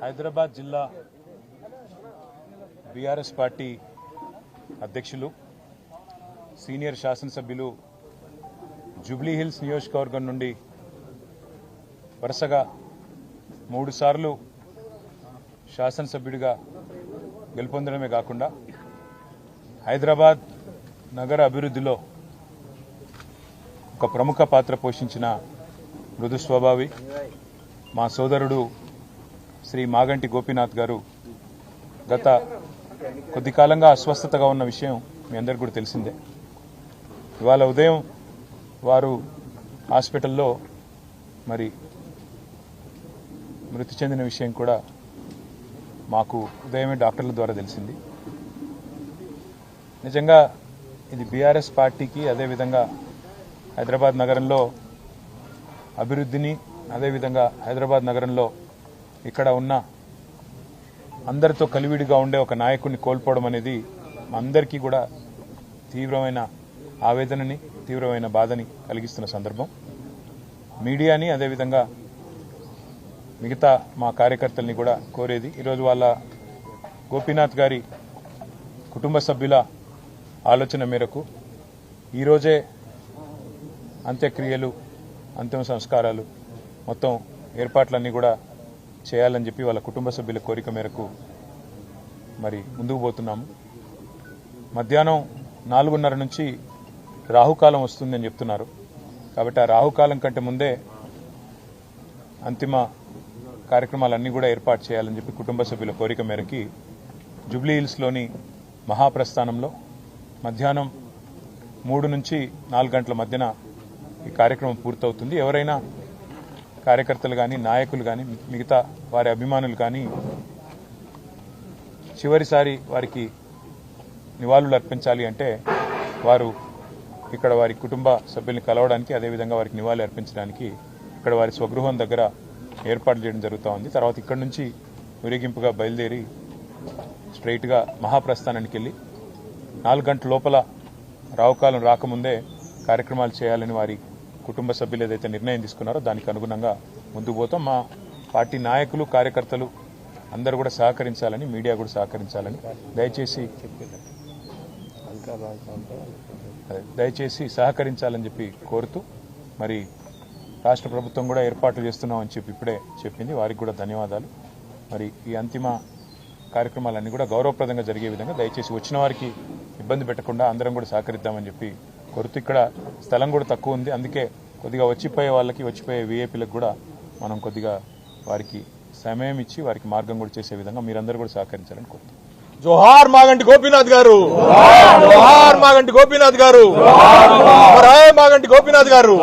హైదరాబాద్ జిల్లా BRS party అధ్యక్షులు senior శాసనసభ్యులు జూబ్లీహిల్స్ నియోజకవర్గం నుండి వరుసగా 3 సార్లు శాసనసభ్యుడిగా గెలుపొందడమే కాకుండా హైదరాబాద్ నగర అభివృద్ధిలో ఒక ప్రముఖ పాత్ర పోషించిన మృదు స్వభావి మా సోదరుడు శ్రీ మాగంటి గోపీనాథ్ గారు గత కొద్ది కాలంగా అస్వస్థతగా ఉన్న విషయం మీ అందరికీ కూడా తెలిసిందే. ఇవాళ ఉదయం వారు హాస్పిటల్లో మరి మృతి చెందిన విషయం కూడా మాకు ఉదయమే డాక్టర్ల ద్వారా తెలిసింది. నిజంగా ఇది బీఆర్ఎస్ పార్టీకి అదేవిధంగా హైదరాబాద్ నగరంలో అభివృద్ధిని అదేవిధంగా హైదరాబాద్ నగరంలో ఇక్కడ ఉన్న అందరితో కలివిడిగా ఉండే ఒక నాయకుడిని కోల్పోవడం అనేది అందరికీ కూడా తీవ్రమైన ఆవేదనని తీవ్రమైన బాధని కలిగిస్తున్న సందర్భం. మీడియాని అదేవిధంగా మిగతా మా కార్యకర్తల్ని కూడా కోరేది ఈరోజు వాళ్ళ గోపీనాథ్ గారి కుటుంబ సభ్యుల ఆలోచన మేరకు ఈరోజే అంత్యక్రియలు అంతిమ సంస్కారాలు మొత్తం ఏర్పాట్లన్నీ కూడా చేయాలని చెప్పి వాళ్ళ కుటుంబ సభ్యుల కోరిక మేరకు మరి ముందుకు పోతున్నాము. మధ్యాహ్నం 4:30 నుంచి రాహుకాలం వస్తుందని చెప్తున్నారు. కాబట్టి ఆ రాహుకాలం కంటే ముందే అంతిమ కార్యక్రమాలన్నీ కూడా ఏర్పాటు చేయాలని చెప్పి కుటుంబ సభ్యుల కోరిక మేరకి జూబ్లీహిల్స్లోని మహాప్రస్థానంలో మధ్యాహ్నం 3 నుంచి 4 గంటల మధ్యన ఈ కార్యక్రమం పూర్తవుతుంది. ఎవరైనా కార్యకర్తలు కానీ నాయకులు కానీ మిగతా వారి అభిమానులు కానీ చివరిసారి వారికి నివాళులు అర్పించాలి అంటే వారు ఇక్కడ వారి కుటుంబ సభ్యుల్ని కలవడానికి అదేవిధంగా వారికి నివాళులు అర్పించడానికి ఇక్కడ వారి స్వగృహం దగ్గర ఏర్పాట్లు చేయడం జరుగుతూ ఉంది. తర్వాత ఇక్కడ నుంచి ఊరేగింపుగా బయలుదేరి స్ట్రైట్గా మహాప్రస్థానానికి వెళ్ళి 4 గంటల లోపల రావుకాలం రాకముందే కార్యక్రమాలు చేయాలని వారి కుటుంబ సభ్యులు ఏదైతే నిర్ణయం తీసుకున్నారో దానికి అనుగుణంగా ముందుకు పోతాం. మా పార్టీ నాయకులు కార్యకర్తలు అందరూ కూడా సహకరించాలని మీడియా కూడా సహకరించాలని దయచేసి సహకరించాలని చెప్పి కోరుతూ మరి రాష్ట్ర ప్రభుత్వం కూడా ఏర్పాట్లు చేస్తున్నామని చెప్పి ఇప్పుడే చెప్పింది. వారికి కూడా ధన్యవాదాలు. మరి ఈ అంతిమ కార్యక్రమాలన్నీ కూడా గౌరవప్రదంగా జరిగే విధంగా దయచేసి వచ్చిన వారికి ఇబ్బంది పెట్టకుండా అందరం కూడా సహకరిద్దామని చెప్పి కోరుతూ ఇక్కడ స్థలం కూడా తక్కువ ఉంది. అందుకే కొద్దిగా వచ్చిపోయే వాళ్ళకి వచ్చిపోయే వీఐపీలకు కూడా మనం కొద్దిగా వారికి సమయం ఇచ్చి వారికి మార్గం కూడా చేసే విధంగా మీరందరూ కూడా సహకరించాలని కోరుతున్నాం. జోహార్ మాగంటి గోపీనాథ్ గారు, జోహార్ మాగంటి గోపీనాథ్ గారు, మాగంటి గోపీనాథ్ గారు.